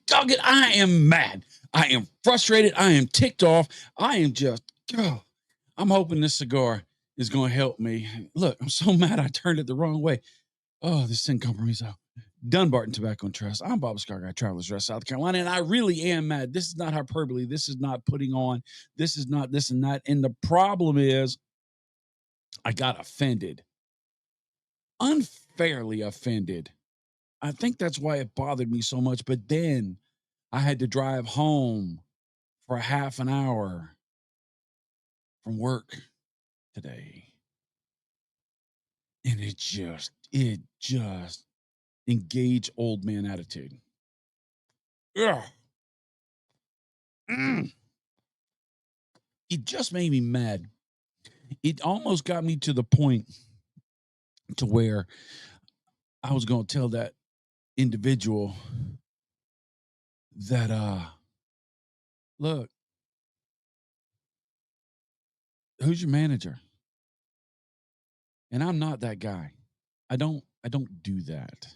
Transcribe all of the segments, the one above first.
dog it, I am mad. I am frustrated. I am ticked off. I am just, oh, I'm hoping this cigar is going to help me. Look, I'm so mad I turned it the wrong way. Oh, this thing compromiso. Dunbarton Tobacco and Trust. I'm Bob Cigar Guy, Travelers Rest, South Carolina, and I really am mad. This is not hyperbole. This is not putting on. This is not this and that. And the problem is, I got offended, unfairly offended. I think that's why it bothered me so much. But then I had to drive home for a half an hour from work today. And it just engage old man attitude. Ugh. It just made me mad. It almost got me to the point to where I was going to tell that individual that, look, who's your manager? And I'm not that guy. I don't do that.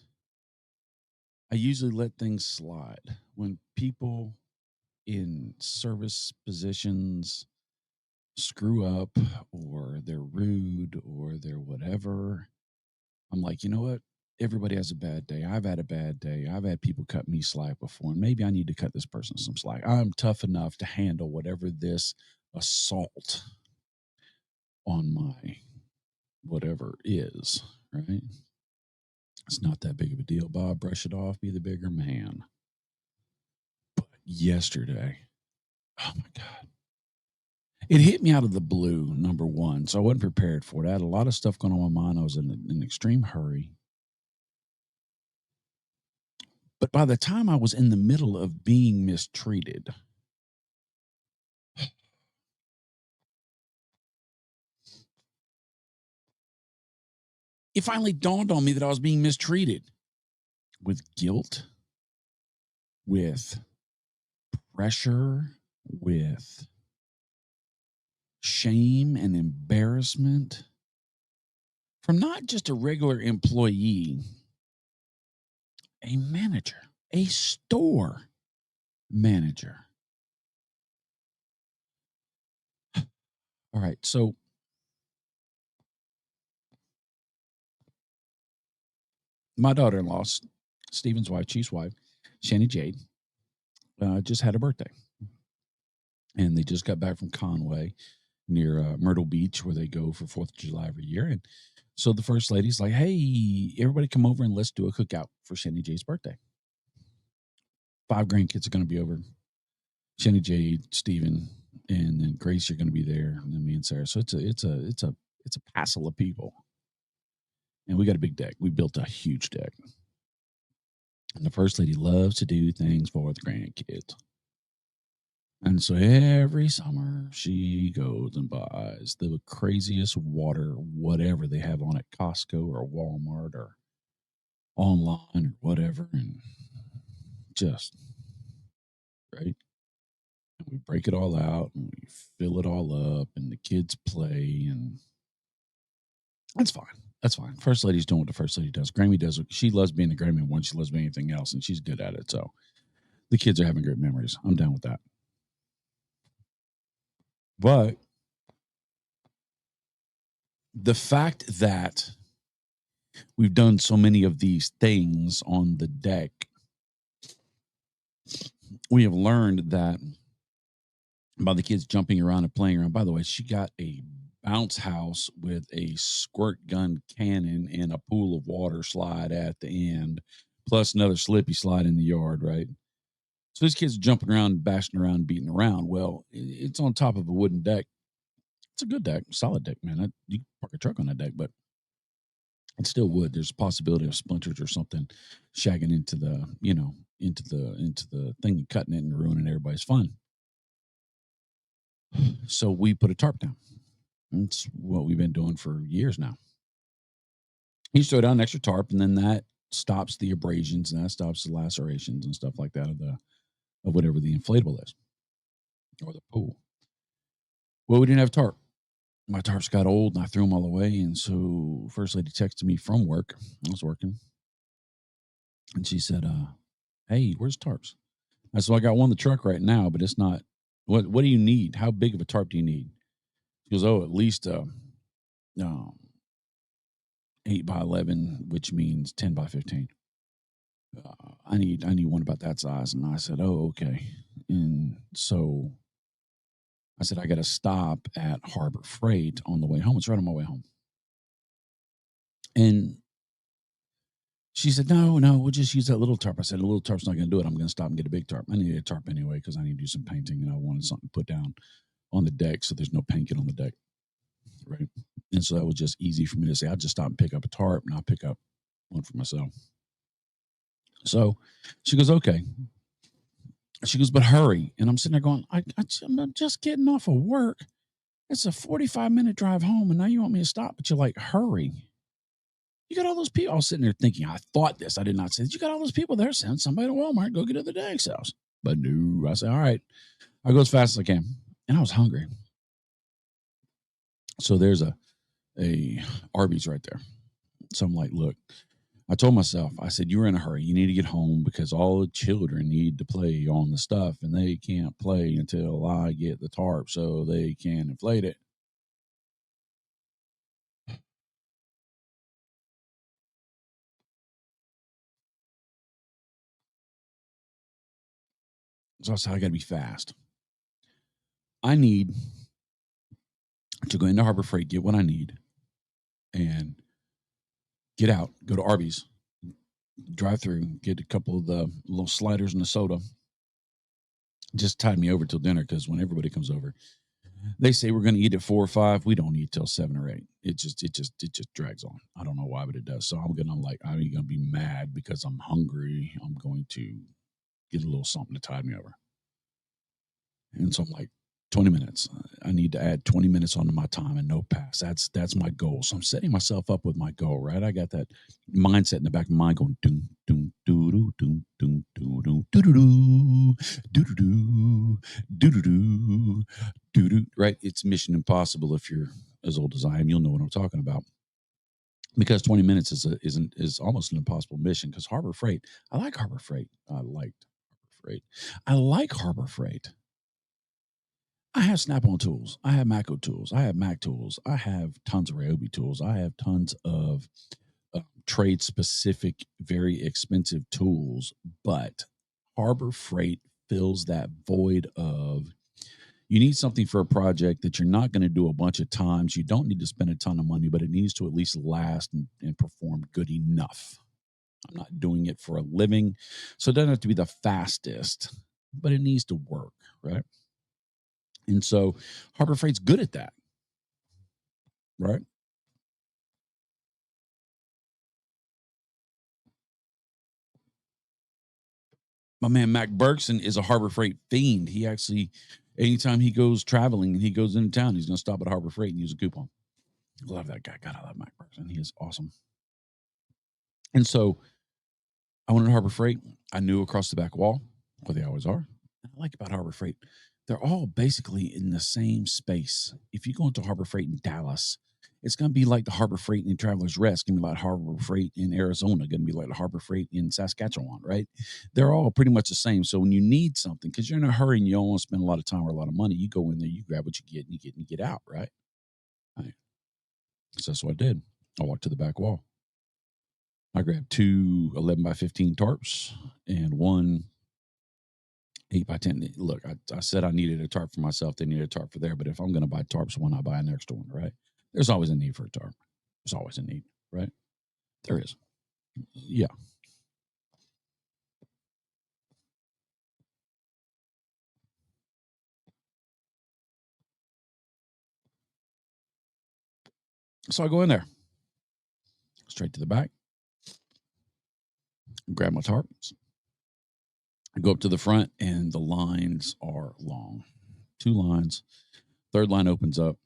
I usually let things slide when people in service positions screw up or they're rude or they're whatever. I'm like, you know what? Everybody has a bad day. I've had a bad day. I've had people cut me slack before, and maybe I need to cut this person some slack. I'm tough enough to handle whatever this assault on my whatever is, right? It's not that big of a deal, Bob. Brush it off. Be the bigger man. But yesterday, oh my God. It hit me out of the blue, number one. So I wasn't prepared for it. I had a lot of stuff going on in my mind. I was in an extreme hurry. But by the time I was in the middle of being mistreated, it finally dawned on me that I was being mistreated with guilt, with pressure, with shame and embarrassment from not just a regular employee, a manager, a store manager. All right, so my daughter-in-law, Stephen's wife, Chief's wife, Shani Jade, just had a birthday. And they just got back from Conway near Myrtle Beach, where they go for 4th of July every year. And so the first lady's like, hey, everybody come over and let's do a cookout for Shani Jade's birthday. 5 grandkids are going to be over. Shani Jade, Stephen, and then Grace are going to be there, and then me and Sarah. So it's a passel of people. And we got a big deck. We built a huge deck. And the first lady loves to do things for the grandkids. And so every summer she goes and buys the craziest water, whatever they have on at Costco or Walmart or online or whatever. And just, right? And we break it all out and we fill it all up and the kids play and that's fine. That's fine. First lady's doing what the first lady does. Grammy does what she loves being the Grammy one. She loves being anything else and she's good at it. So the kids are having great memories. I'm down with that. But the fact that we've done so many of these things on the deck, we have learned that by the kids jumping around and playing around. By the way, she got a bounce house with a squirt gun cannon and a pool of water slide at the end, plus another slippy slide in the yard, right? So these kids are jumping around, bashing around, beating around. Well, it's on top of a wooden deck. It's a good deck, solid deck, man. You can park a truck on that deck, but it's still wood. There's a possibility of splinters or something shagging into the, into the thing and cutting it and ruining everybody's fun. So we put a tarp down. That's what we've been doing for years now. You throw down an extra tarp, and then that stops the abrasions and that stops the lacerations and stuff like that of whatever the inflatable is or the pool. Well, we didn't have a tarp. My tarps got old and I threw them all away. And so first lady texted me from work. I was working. And she said, Hey, where's tarps? I said, well, I got one in the truck right now, but it's not. What do you need? How big of a tarp do you need? He goes, oh, at least um, 8 by 11, which means 10 by 15. I need one about that size. And I said, oh, okay. And so I said, I got to stop at Harbor Freight on the way home. It's right on my way home. And she said, no, we'll just use that little tarp. I said, a little tarp's not going to do it. I'm going to stop and get a big tarp. I needed a tarp anyway because I need to do some painting and I wanted something put down on the deck so there's no paint on the deck. Right. And so that was just easy for me to say, I'll just stop and pick up a tarp and I'll pick up one for myself. So she goes, okay. She goes, but hurry. And I'm sitting there going, I'm just getting off of work. It's a 45-minute drive home. And now you want me to stop, but you're like, hurry. You got all those people. I was sitting there thinking, I thought this. I did not say this. You got all those people there. Send somebody to Walmart. Go get to the Dank's house. But no, I said, all right. I'll go as fast as I can. And I was hungry. So there's a Arby's right there. So I'm like, look, I told myself, I said, you're in a hurry. You need to get home because all the children need to play on the stuff and they can't play until I get the tarp so they can inflate it. So I said, I got to be fast. I need to go into Harbor Freight, get what I need, and get out, go to Arby's, drive through, get a couple of the little sliders and a soda. Just tide me over till dinner because when everybody comes over, they say we're going to eat at 4 or 5. We don't eat till 7 or 8. It just drags on. I don't know why, but it does. So I'm going to be mad because I'm hungry. I'm going to get a little something to tide me over. And so I'm like, 20 minutes. I need to add 20 minutes onto my time and no pass. That's my goal. So I'm setting myself up with my goal, right? I got that mindset in the back of my mind going doom doom doo doo doom doom doo doo doo doo doo doo doo doo doo doo. Right? It's Mission Impossible. If you're as old as I am, you'll know what I'm talking about. Because 20 minutes is almost an impossible mission. Because Harbor Freight, I like Harbor Freight. I liked Harbor Freight. I like Harbor Freight. I have Snap-on tools. I have Maco tools. I have Mac tools. I have tons of Ryobi tools. I have tons of trade-specific, very expensive tools. But Harbor Freight fills that void of you need something for a project that you're not going to do a bunch of times. You don't need to spend a ton of money, but it needs to at least last and perform good enough. I'm not doing it for a living, so it doesn't have to be the fastest, but it needs to work, right? And so Harbor Freight's good at that, right? My man Mac Bergson is a Harbor Freight fiend. He actually, anytime he goes traveling and he goes into town, he's going to stop at Harbor Freight and use a coupon. I love that guy. God, I love Mac Bergson. He is awesome. And so I went to Harbor Freight. I knew across the back wall where they always are. And I like about Harbor Freight, they're all basically in the same space. If you go into Harbor Freight in Dallas, it's going to be like the Harbor Freight in Travelers Rest. Going to be like Harbor Freight in Arizona. Going to be like the Harbor Freight in Saskatchewan, right? They're all pretty much the same. So when you need something, because you're in a hurry and you don't want to spend a lot of time or a lot of money, you go in there, you grab what you get, and you get out, right? Right. So that's what I did. I walked to the back wall. I grabbed two 11 by 15 tarps and one 8 by 10. Look, I said I needed a tarp for myself. They needed a tarp for there. But if I'm going to buy tarps, one, I buy an extra one, right? There's always a need for a tarp. There's always a need, right? There is. Yeah. So I go in there, straight to the back, grab my tarps, I go up to the front, and the lines are long. 2 lines. Third line opens up.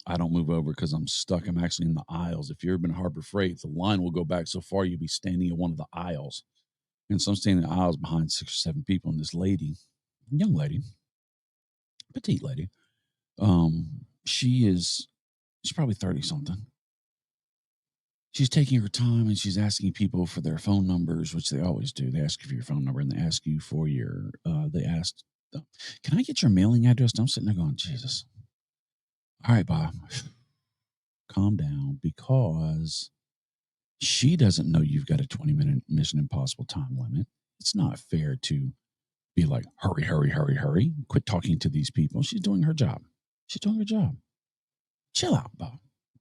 I don't move over because I'm stuck. I'm actually in the aisles. If you've ever been Harbor Freight, the line will go back so far you'll be standing in one of the aisles. And so I'm standing in the aisles behind 6 or 7 people, and this lady, young lady, petite lady, she's probably 30 something. she's taking her time and she's asking people for their phone numbers, which they always do. They ask you for your phone number and they ask you for your, they asked, can I get your mailing address? And I'm sitting there going, Jesus. All right, Bob, calm down, because she doesn't know you've got a 20-minute Mission Impossible time limit. It's not fair to be like, hurry, hurry, hurry, hurry. Quit talking to these people. She's doing her job. She's doing her job. Chill out, Bob.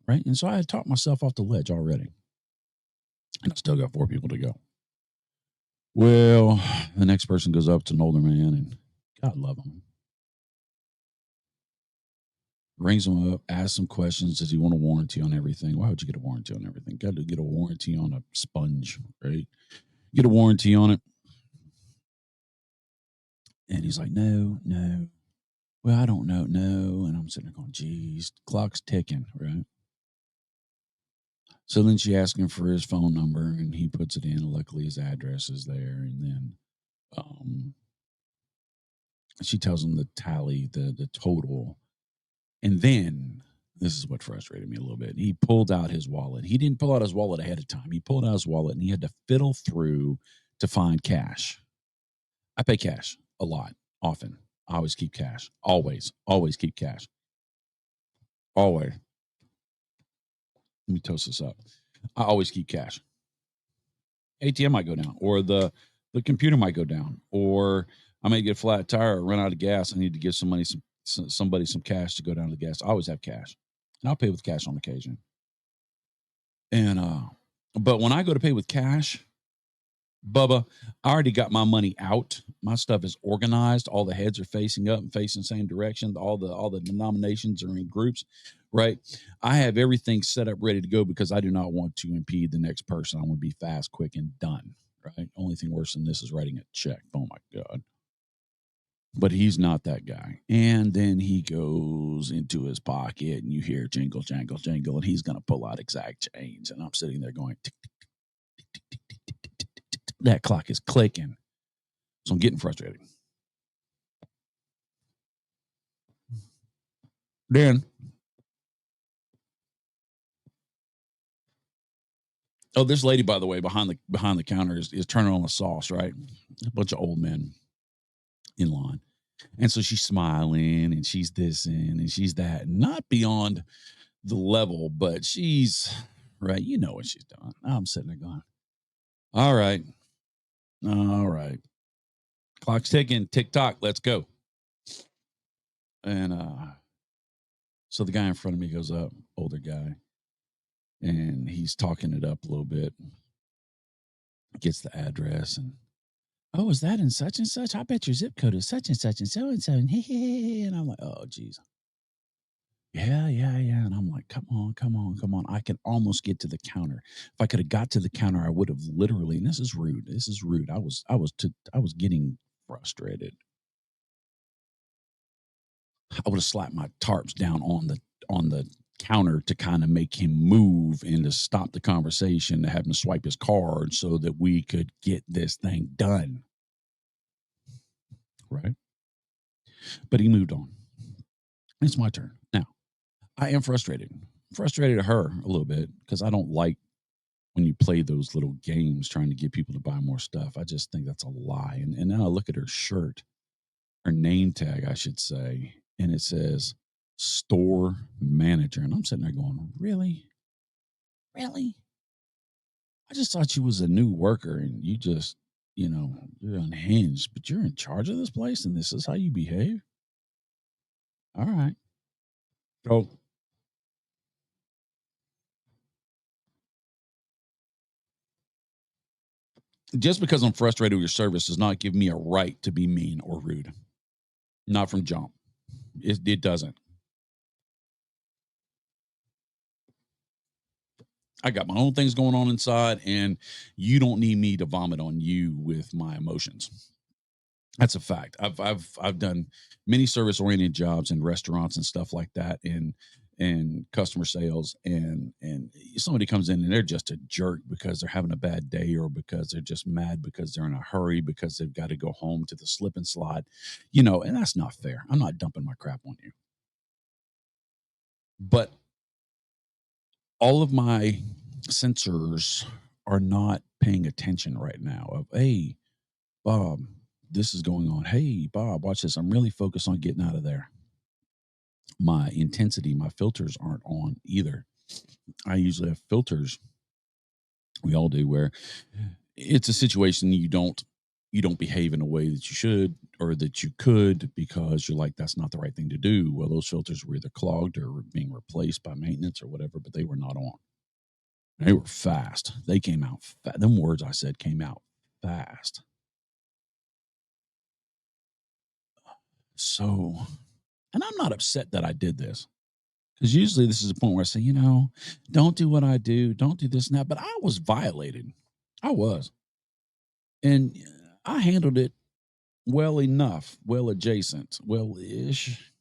Right. And so I had talked myself off the ledge already. And I still got 4 people to go. Well, the next person goes up to an older man, and God love him. Rings him up, asks some questions. Does he want a warranty on everything? Why would you get a warranty on everything? Got to get a warranty on a sponge, right? Get a warranty on it. And he's like, no, no. Well, I don't know, no. And I'm sitting there going, geez, clock's ticking, right? So then she asks him for his phone number, and he puts it in. Luckily, his address is there. And then she tells him the tally, the total. And then this is what frustrated me a little bit. He pulled out his wallet. He didn't pull out his wallet ahead of time. He pulled out his wallet, and he had to fiddle through to find cash. I pay cash a lot, often. I always keep cash. Always keep cash. Always. Let me toast this up. I always keep cash. ATM might go down, or the computer might go down, or I may get a flat tire or run out of gas. I need to give somebody some cash to go down to the gas. I always have cash, and I'll pay with cash on occasion. And but when I go to pay with cash, Bubba, I already got my money out. My stuff is organized. All the heads are facing up and facing the same direction. All the denominations are in groups, right? I have everything set up ready to go because I do not want to impede the next person. I want to be fast, quick, and done, right? Only thing worse than this is writing a check. Oh my God. But he's not that guy. And then he goes into his pocket and you hear jingle, jangle, jingle, and he's going to pull out exact change. And I'm sitting there going, tick, tick, tick, tick, tick, tick, tick, tick, tick, tick. That clock is clicking. So I'm getting frustrated. Then, this lady, by the way, behind the counter is turning on the sauce, right? A bunch of old men in line. And so she's smiling and she's this and she's that. Not beyond the level, but she's right. You know what she's doing. I'm sitting there going, all right. All right. Clock's ticking, tick tock, let's go. And so the guy in front of me goes up, older guy, and he's talking it up a little bit, gets the address, and oh, is that in such and such? I bet your zip code is such and such and so and so. And I'm like, oh, geez. Yeah. And I'm like, come on. I can almost get to the counter. If I could have got to the counter, I would have literally, and this is rude. I was getting frustrated. I would have slapped my tarps down on the counter to kind of make him move and to stop the conversation, to have him swipe his card so that we could get this thing done. Right. But he moved on. It's my turn. Now, I am frustrated. Frustrated at her a little bit because I don't like when you play those little games trying to get people to buy more stuff. I just think that's a lie. And then I look at her shirt, her name tag, I should say, and it says store manager. And I'm sitting there going, really? Really? I just thought you was a new worker and you just, you're unhinged, but you're in charge of this place and this is how you behave? All right. So just because I'm frustrated with your service does not give me a right to be mean or rude. Not from jump. It doesn't. I got my own things going on inside, and you don't need me to vomit on you with my emotions. That's a fact. I've done many service oriented jobs in restaurants and stuff like that, and customer sales, and somebody comes in and they're just a jerk because they're having a bad day, or because they're just mad because they're in a hurry because they've got to go home to the slip and slide, and that's not fair. I'm not dumping my crap on you, but all of my sensors are not paying attention right now of, hey, Bob, this is going on. Hey, Bob, watch this. I'm really focused on getting out of there. My intensity, my filters aren't on either. I usually have filters. We all do, where it's a situation you don't behave in a way that you should or that you could because you're like, that's not the right thing to do. Well, those filters were either clogged or being replaced by maintenance or whatever, but they were not on. They were fast. They came out fast. Them words I said came out fast. So, and I'm not upset that I did this, because usually this is a point where I say, don't do what I do, don't do this and that. But I was violated. I was. And I handled it well enough, well adjacent, well ish.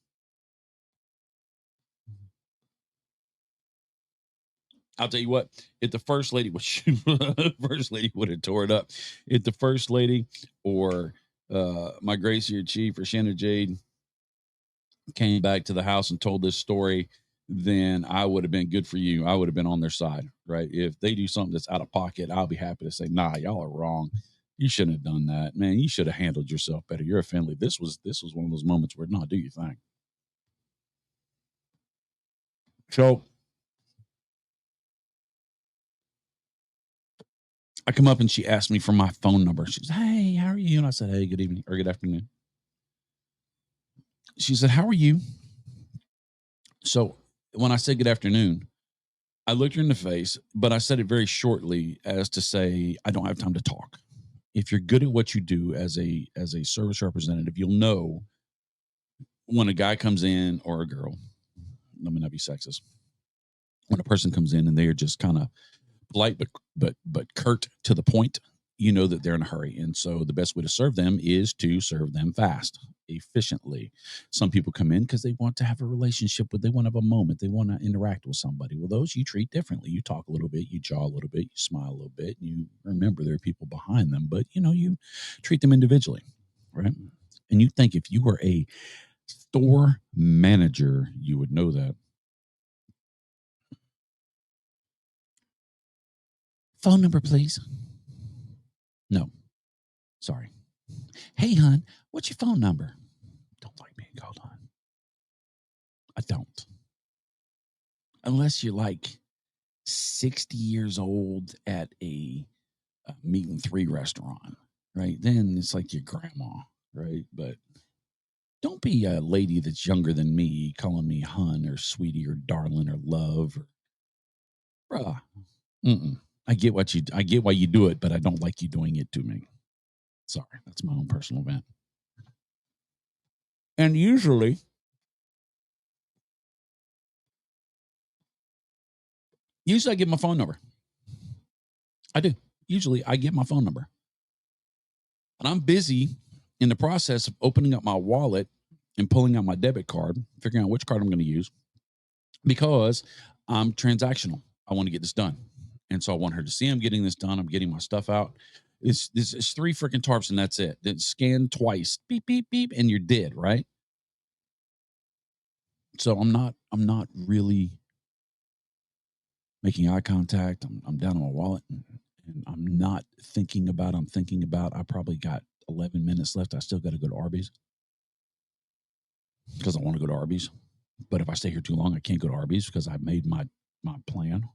I'll tell you what, if the first lady was first lady would have tore it up. If the first lady or my Gracie or Chief or Shannon Jade came back to the house and told this story, then I would have been good for you. I would have been on their side, right? If they do something that's out of pocket, I'll be happy to say, nah, y'all are wrong. You shouldn't have done that, man. You should have handled yourself better. You're a family. This was one of those moments where, no, do your thing. So I come up and she asked me for my phone number. She said, hey, how are you? And I said, hey, good evening or good afternoon. She said, how are you? So when I said good afternoon, I looked her in the face, but I said it very shortly as to say, I don't have time to talk. If you're good at what you do as a service representative, you'll know when a guy comes in or a girl, let me not be sexist, when a person comes in and they are just kind of polite but curt to the point, you know that they're in a hurry. And so the best way to serve them is to serve them fast, efficiently. Some people come in because they want to have a relationship with, they want to have a moment, they want to interact with somebody. Well, those you treat differently. You talk a little bit, you jaw a little bit, you smile a little bit, and you remember there are people behind them, but you treat them individually, right? And you think if you were a store manager, you would know that. Phone number, please. No, sorry. Hey, hon, what's your phone number? Don't like being called on. I don't. Unless you're like 60 years old at a meat and three restaurant, right? Then it's like your grandma, right? But don't be a lady that's younger than me calling me hun or sweetie or darling or love. Or, bruh, I get why you do it, but I don't like you doing it to me. Sorry, that's my own personal event. And usually I give my phone number. I do. Usually I give my phone number. And I'm busy in the process of opening up my wallet and pulling out my debit card, figuring out which card I'm going to use, because I'm transactional. I want to get this done. And so I want her to see I'm getting this done. I'm getting my stuff out. It's three freaking tarps and that's it. Then scan twice, beep, beep, beep, and you're dead, right? So I'm not really making eye contact. I'm down on my wallet and I'm not thinking about, I probably got 11 minutes left. I still got to go to Arby's because I want to go to Arby's. But if I stay here too long, I can't go to Arby's because I made my plan.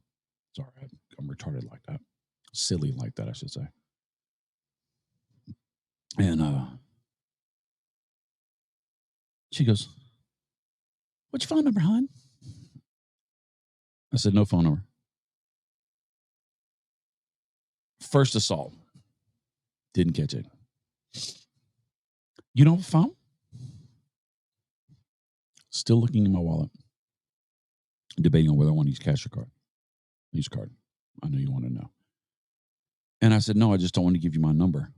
Sorry, I'm retarded like that. Silly like that, I should say. And she goes, what's your phone number, hon? I said, no phone number. First assault. Didn't catch it. You don't have a phone? Still looking in my wallet. Debating on whether I want to use cash or card. Use card. I know you want to know. And I said, no, I just don't want to give you my number.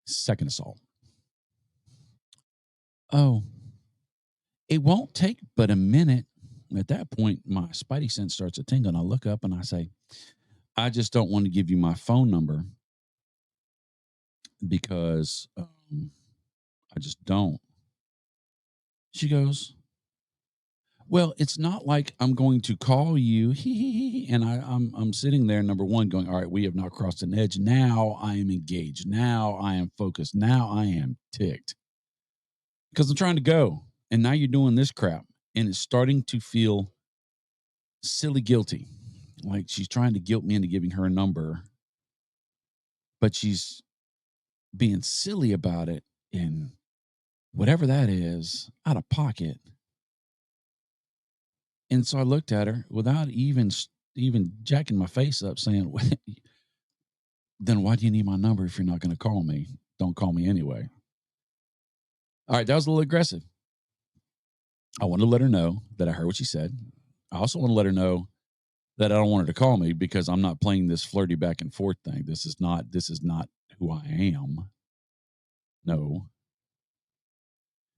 Second assault. Oh, it won't take but a minute. At that point, my spidey sense starts to tingle, and I look up and I say, I just don't want to give you my phone number because I just don't. She goes, Well, it's not like I'm going to call you, and I'm sitting there, number one, going, all right, we have not crossed an edge. Now I am engaged. Now I am focused. Now I am ticked because I'm trying to go. And now you're doing this crap. And it's starting to feel silly guilty. Like she's trying to guilt me into giving her a number, but she's being silly about it. And whatever that is, out of pocket. And so I looked at her without even jacking my face up, saying, then why do you need my number if you're not going to call me? Don't call me anyway. All right, that was a little aggressive. I wanted to let her know that I heard what she said. I also want to let her know that I don't want her to call me because I'm not playing this flirty back and forth thing. This is not who I am. No.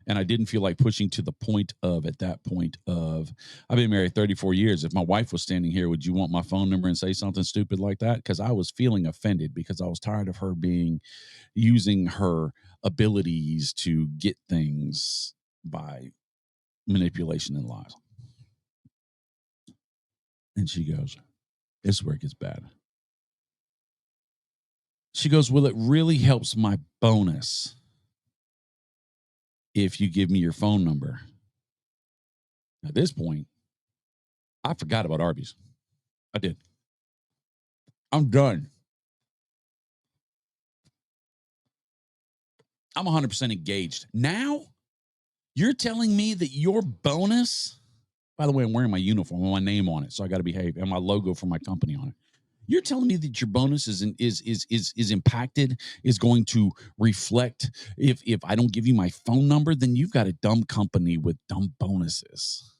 And I didn't feel like pushing to the point of, at that point of, I've been married 34 years. If my wife was standing here, would you want my phone number and say something stupid like that? Because I was feeling offended because I was tired of her using her abilities to get things by manipulation and lies. And she goes, this is where it gets bad. She goes, well, it really helps my bonus if you give me your phone number. At this point, I forgot about Arby's. I did. I'm done. I'm 100% engaged. Now, you're telling me that your bonus, by the way, I'm wearing my uniform with my name on it, so I got to behave, and my logo for my company on it. You're telling me that your bonus is impacted, is going to reflect if I don't give you my phone number, then you've got a dumb company with dumb bonuses.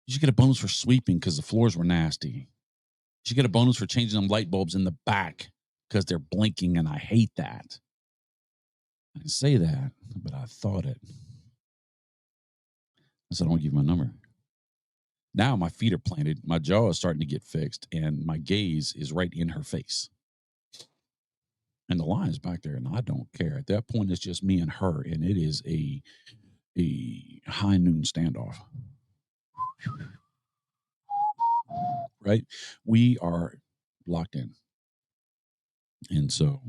You should get a bonus for sweeping because the floors were nasty. You should get a bonus for changing them light bulbs in the back because they're blinking, and I hate that. I didn't say that, but I thought it. I said, I don't give you my number. Now my feet are planted, my jaw is starting to get fixed, and my gaze is right in her face. And the line is back there, and I don't care. At that point, it's just me and her, and it is a high noon standoff. Right? We are locked in. And so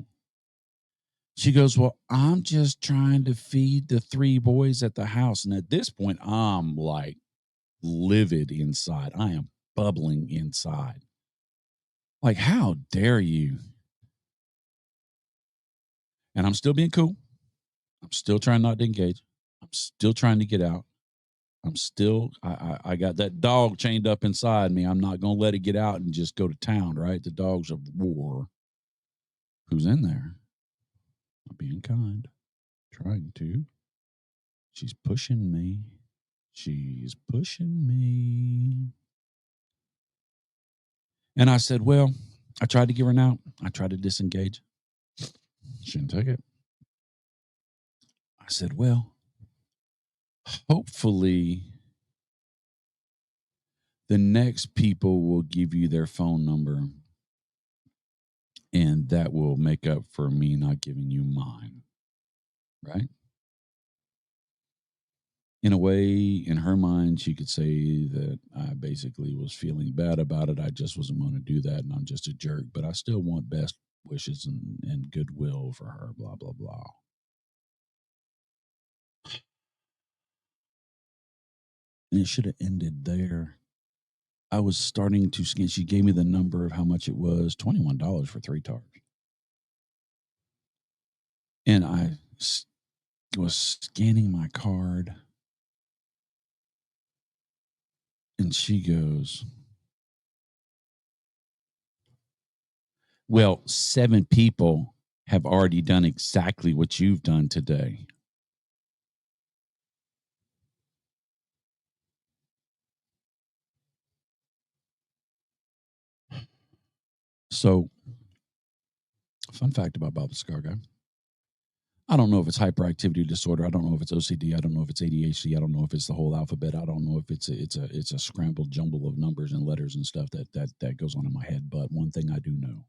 she goes, well, I'm just trying to feed the 3 boys at the house. And at this point, I'm like livid inside. I am bubbling inside. Like, how dare you? And I'm still being cool. I'm still trying not to engage. I'm still trying to get out. I got that dog chained up inside me. I'm not going to let it get out and just go to town, right? The dogs of war. Who's in there? I'm being kind. Trying to. She's pushing me. She's pushing me. And I said, well, I tried to give her an out. I tried to disengage. She didn't take it. I said, well, hopefully the next people will give you their phone number, and that will make up for me not giving you mine. Right? In a way, in her mind, she could say that I basically was feeling bad about it. I just wasn't going to do that, and I'm just a jerk. But I still want best wishes and goodwill for her, blah, blah, blah. And it should have ended there. I was starting to scan. She gave me the number of how much it was, $21 for 3 tars. And I was scanning my card. And she goes, well, 7 people have already done exactly what you've done today. So, fun fact about Bob the Cigar Guy. I don't know if it's hyperactivity disorder. I don't know if it's OCD. I don't know if it's ADHD. I don't know if it's the whole alphabet. I don't know if it's a scrambled jumble of numbers and letters and stuff that goes on in my head. But one thing I do know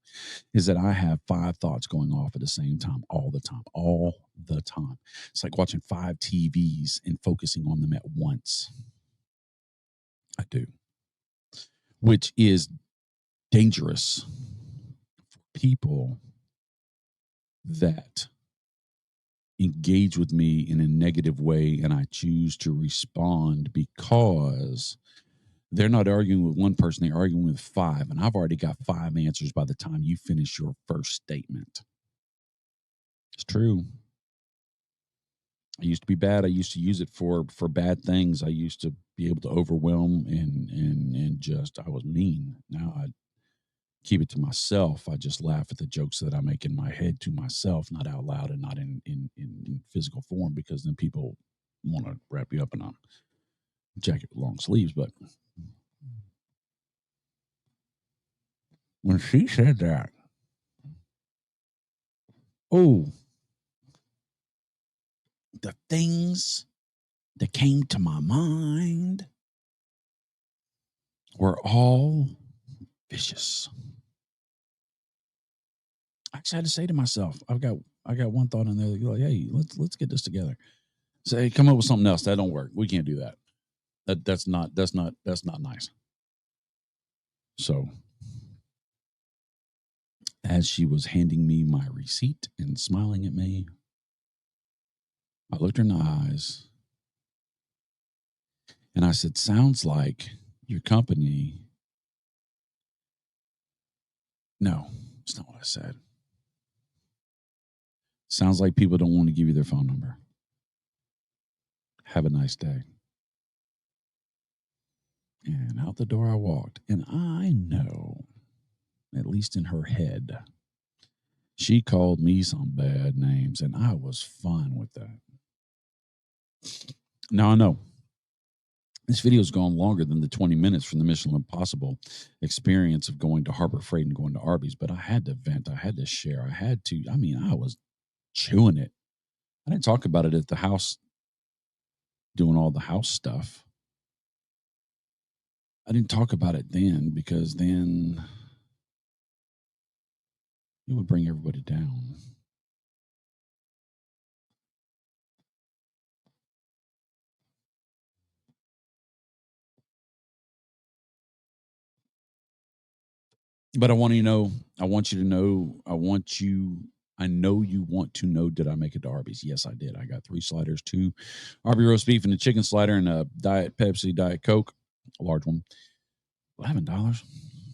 is that I have 5 thoughts going off at the same time, all the time, all the time. It's like watching 5 TVs and focusing on them at once. I do, which is dangerous for people that engage with me in a negative way and I choose to respond because they're not arguing with one person, they're arguing with five. And I've already got five answers by the time you finish your first statement. It's true. I used to be bad. I used to use it for bad things. I used to be able to overwhelm and just I was mean. Now I keep it to myself. I just laugh at the jokes that I make in my head to myself, not out loud and not in physical form, because then people want to wrap you up in a jacket with long sleeves. But when she said that, oh, the things that came to my mind were all vicious. I actually had to say to myself, I got one thought in there that like, hey, let's get this together. Say, come up with something else. That don't work. We can't do that. That's not nice. So as she was handing me my receipt and smiling at me, I looked her in the eyes and I said, sounds like your company. No, it's not what I said. Sounds like people don't want to give you their phone number. Have a nice day. And out the door I walked. And I know, at least in her head, she called me some bad names, and I was fine with that. Now I know this video's gone longer than the 20 minutes from the Mission Impossible experience of going to Harbor Freight and going to Arby's, but I had to vent. I had to share. I was chewing it. I didn't talk about it at the house, doing all the house stuff. I didn't talk about it then because then it would bring everybody down. But I want you to know, I want you to know, I know you want to know, did I make it to Arby's? Yes, I did. I got 3 sliders, 2 Arby roast beef and a chicken slider and a Diet Pepsi, Diet Coke, a large one. $11.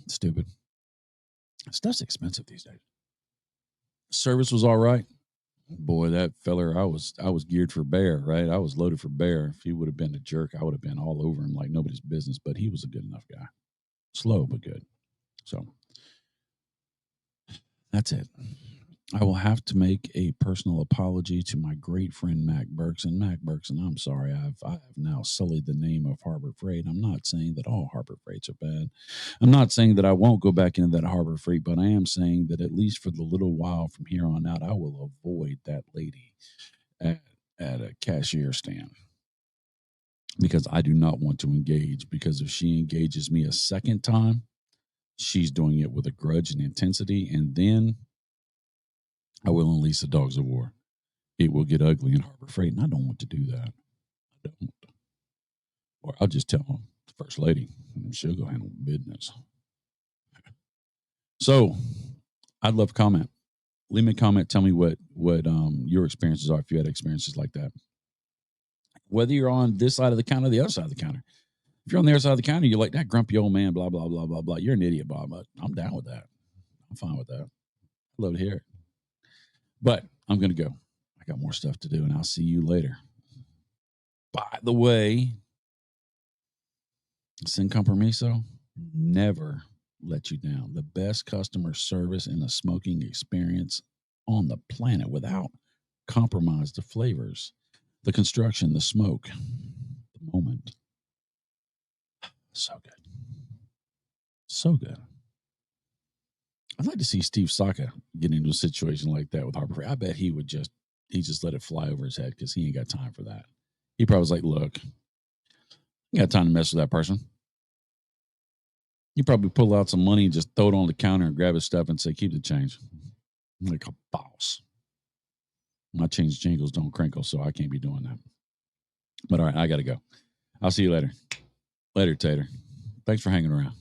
Stupid. Stuff's expensive these days. Service was all right. Boy, that feller, I was geared for bear, right? I was loaded for bear. If he would have been a jerk, I would have been all over him like nobody's business, but he was a good enough guy. Slow, but good. So that's it. I will have to make a personal apology to my great friend Mac Berkson. Mac Berkson, I'm sorry. I have now sullied the name of Harbor Freight. I'm not saying that all Harbor Freights are bad. I'm not saying that I won't go back into that Harbor Freight, but I am saying that at least for the little while from here on out, I will avoid that lady at a cashier stand because I do not want to engage. Because if she engages me a second time, she's doing it with a grudge and intensity, and then I will unleash the dogs of war. It will get ugly in Harbor Freight, and I don't want to do that. I don't. Or I'll just tell the first lady, and she'll go handle business. So, I'd love a comment. Leave me a comment. Tell me what your experiences are if you had experiences like that. Whether you're on this side of the counter or the other side of the counter. If you're on the other side of the counter, you're like that grumpy old man, blah, blah, blah, blah, blah. You're an idiot, Bob. But I'm down with that. I'm fine with that. I'd love to hear it. But I'm going to go. I got more stuff to do, and I'll see you later. By the way, Sin Compromiso never let you down. The best customer service in a smoking experience on the planet without compromise the flavors, the construction, the smoke, the moment. So good. So good. I'd like to see Steve Saka get into a situation like that with Harper Free. I bet he just let it fly over his head because he ain't got time for that. He probably was like, look, you got time to mess with that person. You probably pull out some money and just throw it on the counter and grab his stuff and say, keep the change. Like a boss. My change jingles don't crinkle, so I can't be doing that. But all right, I got to go. I'll see you later. Later, Tater. Thanks for hanging around.